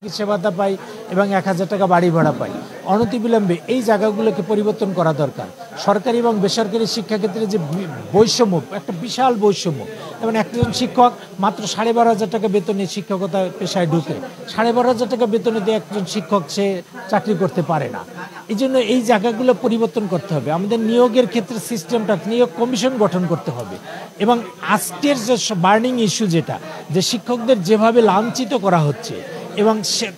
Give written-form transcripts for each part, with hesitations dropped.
চিকিৎসা ভাতা পাই এবং ১,০০০ টাকা বাড়ি ভাড়া পাই। অনতিবিলম্বে এই জায়গাগুলোকে পরিবর্তন করা দরকার। সরকারি এবং বেসরকারি শিক্ষাক্ষেত্রে যে বৈষম্য, একটা বিশাল বৈষম্য। যেমন একজন শিক্ষক মাত্র ১২,৫০০ টাকা বেতনে শিক্ষকতা পেশায় ঢুকে, ১২,৫০০ টাকা বেতনে দিয়ে একজন শিক্ষক সে চাকরি করতে পারে না। এই জন্য এই জায়গাগুলো পরিবর্তন করতে হবে। আমাদের নিয়োগের ক্ষেত্রে সিস্টেমটা, নিয়োগ কমিশন গঠন করতে হবে। এবং আজকের যে বার্নিং ইস্যু যেটা, যে শিক্ষকদের যেভাবে লাঞ্ছিত করা হচ্ছে এবং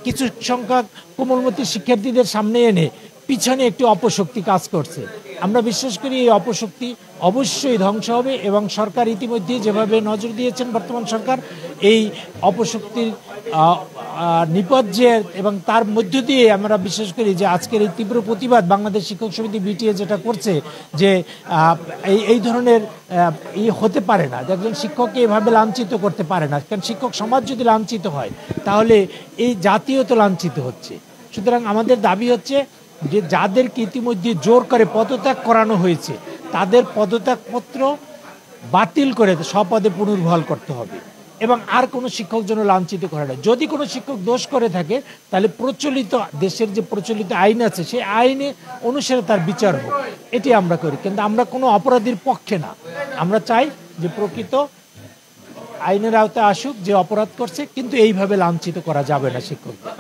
কিছু সংখ্যক কোমলমতি শিক্ষার্থীদের সামনে এনে পিছনে একটি অপশক্তি কাজ করছে। আমরা বিশ্বাস করি এই অপশক্তি অবশ্যই ধ্বংস হবে এবং সরকার ইতিমধ্যে যেভাবে নজর দিয়েছেন বর্তমান সরকার, এই অপশক্তির নিপজ্জের এবং তার মধ্য দিয়ে আমরা বিশ্বাস করি যে আজকের এই তীব্র প্রতিবাদ বাংলাদেশ শিক্ষক সমিতি বিটিএ যেটা করছে, যে এই ধরনের হতে পারে না, একজন শিক্ষককে এভাবে লাঞ্ছিত করতে পারে না। কারণ শিক্ষক সমাজ যদি লাঞ্ছিত হয় তাহলে এই জাতীয় তো লাঞ্ছিত হচ্ছে। সুতরাং আমাদের দাবি হচ্ছে যে যাদেরকে ইতিমধ্যে জোর করে পদত্যাগ করানো হয়েছে তাদের পদত্যাগপত্র বাতিল করে স্বপদে পুনর্বহাল করতে হবে এবং আর কোনো শিক্ষক যেন লাঞ্ছিত করে না। যদি কোনো শিক্ষক দোষ করে থাকে তাহলে প্রচলিত দেশের যে প্রচলিত আইন আছে সেই আইনে অনুসারে তার বিচার হোক, এটি আমরা করি। কিন্তু আমরা কোনো অপরাধীর পক্ষে না। আমরা চাই যে প্রকৃত আইনের আওতায় আসুক যে অপরাধ করছে, কিন্তু এইভাবে লাঞ্ছিত করা যাবে না শিক্ষকদের।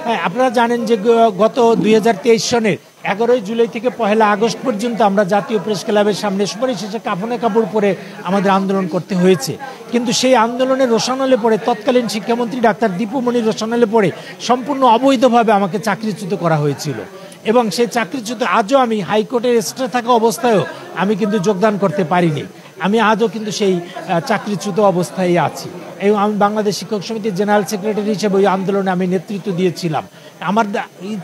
হ্যাঁ, আপনারা জানেন যে গত 2023 সনের 11 জুলাই থেকে 1 আগস্ট পর্যন্ত আমরা জাতীয় প্রেস ক্লাবের সামনে পরিশেষে কাফনে কাপড় পরে আমাদের আন্দোলন করতে হয়েছে। কিন্তু সেই আন্দোলনের রোশানলে পড়ে তৎকালীন শিক্ষামন্ত্রী ডাক্তার দীপু মনির রোশানলে পড়ে সম্পূর্ণ অবৈধভাবে আমাকে চাকরিচ্যুত করা হয়েছিল এবং সেই চাকরিচ্যুত আজও আমি হাইকোর্টের স্টে থাকা অবস্থায়ও আমি কিন্তু যোগদান করতে পারিনি। আমি আজও কিন্তু সেই চাকরিচ্যুত অবস্থায় আছি এবং আমি বাংলাদেশ শিক্ষক সমিতির জেনারেল সেক্রেটারি হিসেবে ওই আন্দোলনে আমি নেতৃত্ব দিয়েছিলাম। আমার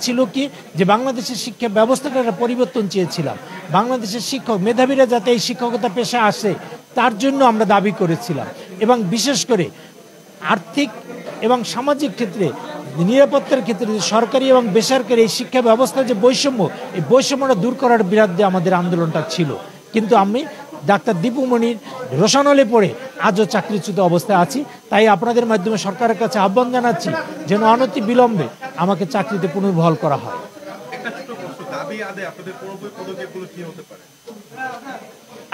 ছিল কি যে বাংলাদেশের শিক্ষা ব্যবস্থাটার পরিবর্তন চেয়েছিলাম, বাংলাদেশের শিক্ষক মেধাবীরা যাতে এই শিক্ষকতা পেশা আসে তার জন্য আমরা দাবি করেছিলাম। এবং বিশেষ করে আর্থিক এবং সামাজিক ক্ষেত্রে, নিরাপত্তার ক্ষেত্রে সরকারি এবং বেসরকারি এই শিক্ষা ব্যবস্থার যে বৈষম্য, এই বৈষম্যটা দূর করার বিরুদ্ধে আমাদের আন্দোলনটা ছিল। কিন্তু আমি ডাক্তার দীপু মনির রোশানলে পড়ে আজও চাকরিচ্যুত অবস্থায় আছি। তাই আপনাদের মাধ্যমে সরকারের কাছে আহ্বান জানাচ্ছি যেন অনতি বিলম্বে আমাকে চাকরিতে পুনর্বহাল করা হয়।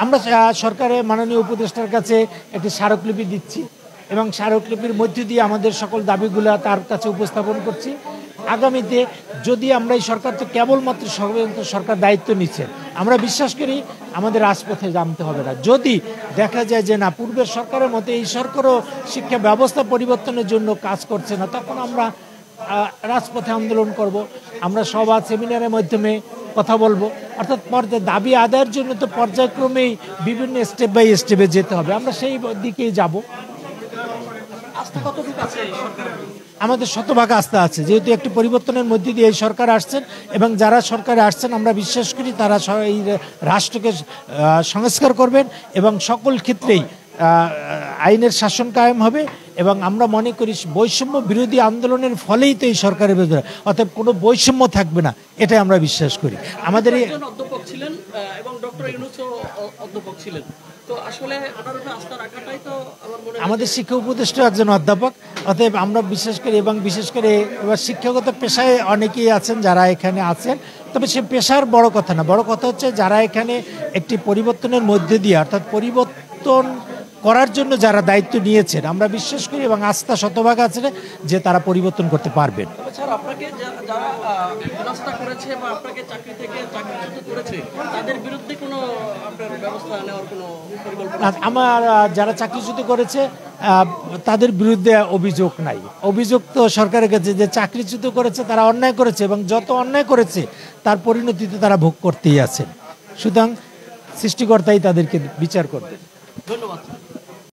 আমরা সরকারের মাননীয় উপদেষ্টার কাছে একটি স্মারকলিপি দিচ্ছি এবং স্মারকলিপির মধ্য দিয়ে আমাদের সকল দাবিগুলো তার কাছে উপস্থাপন করছি। আগামীতে যদি আমরা এই সরকার তো কেবলমাত্র সরকার দায়িত্ব নিচ্ছে, আমরা বিশ্বাস করি আমাদের রাজপথে নামতে হবে না। যদি দেখা যায় যে না, পূর্বের সরকারের মতো এই সরকারও শিক্ষা ব্যবস্থা পরিবর্তনের জন্য কাজ করছে না, তখন আমরা রাজপথে আন্দোলন করব। আমরা সভা সেমিনারের মাধ্যমে কথা বলবো। অর্থাৎ দাবি আদায়ের জন্য তো পর্যায়ক্রমেই বিভিন্ন স্টেপ বাই স্টেপে যেতে হবে, আমরা সেই দিকেই যাব। আমাদের শতভাগ আস্থা আছে, যেহেতু একটি পরিবর্তনের মধ্যে দিয়ে এই সরকার আসছেন এবং যারা সরকারে আসছেন আমরা বিশ্বাস করি তারা এই রাষ্ট্রকে সংস্কার করবেন এবং সকল ক্ষেত্রেই আইনের শাসন কায়েম হবে। এবং আমরা মনে করি বৈষম্য বিরোধী আন্দোলনের ফলেই তো এই সরকারের ভেতরে, অতএব কোনো বৈষম্য থাকবে না, এটাই আমরা বিশ্বাস করি। আমাদের অধ্যাপক ছিলেন এবং ডক্টর ইউনূসও অধ্যাপক ছিলেন, তো আসলে আস্থা রাখাটাই তো আমাদের শিক্ষা উপদেষ্টা একজন অধ্যাপক, অতএব আমরা বিশ্বাস করি। এবং বিশেষ করে এবার শিক্ষাগত পেশায় অনেকেই আছেন যারা এখানে আছেন, তবে সে পেশার বড় কথা না, বড় কথা হচ্ছে যারা এখানে একটি পরিবর্তনের মধ্যে দিয়ে, অর্থাৎ পরিবর্তন করার জন্য যারা দায়িত্ব নিয়েছেন, আমরা বিশ্বাস করি এবং আস্থা শতভাগ আছে যে তারা পরিবর্তন করতে পারবেন। আপনাকে যারা হেনস্থা করেছে বা আপনাকে চাকরি থেকে চাকরিচ্যুত করেছে তাদের বিরুদ্ধে কোনো আপনার ব্যবস্থা নেওয়ার কোনো পরিকল্পনা? আমার যারা চাকরিচ্যুত করেছে তাদের বিরুদ্ধে অভিযোগ নাই। অভিযোগ তো সরকারের কাছে যে চাকরিচ্যুত করেছে তারা অন্যায় করেছে এবং যত অন্যায় করেছে তার পরিণতিতে তারা ভোগ করতেই আছেন। সুতরাং সৃষ্টিকর্তাই তাদেরকে বিচার করবেন। ধন্যবাদ।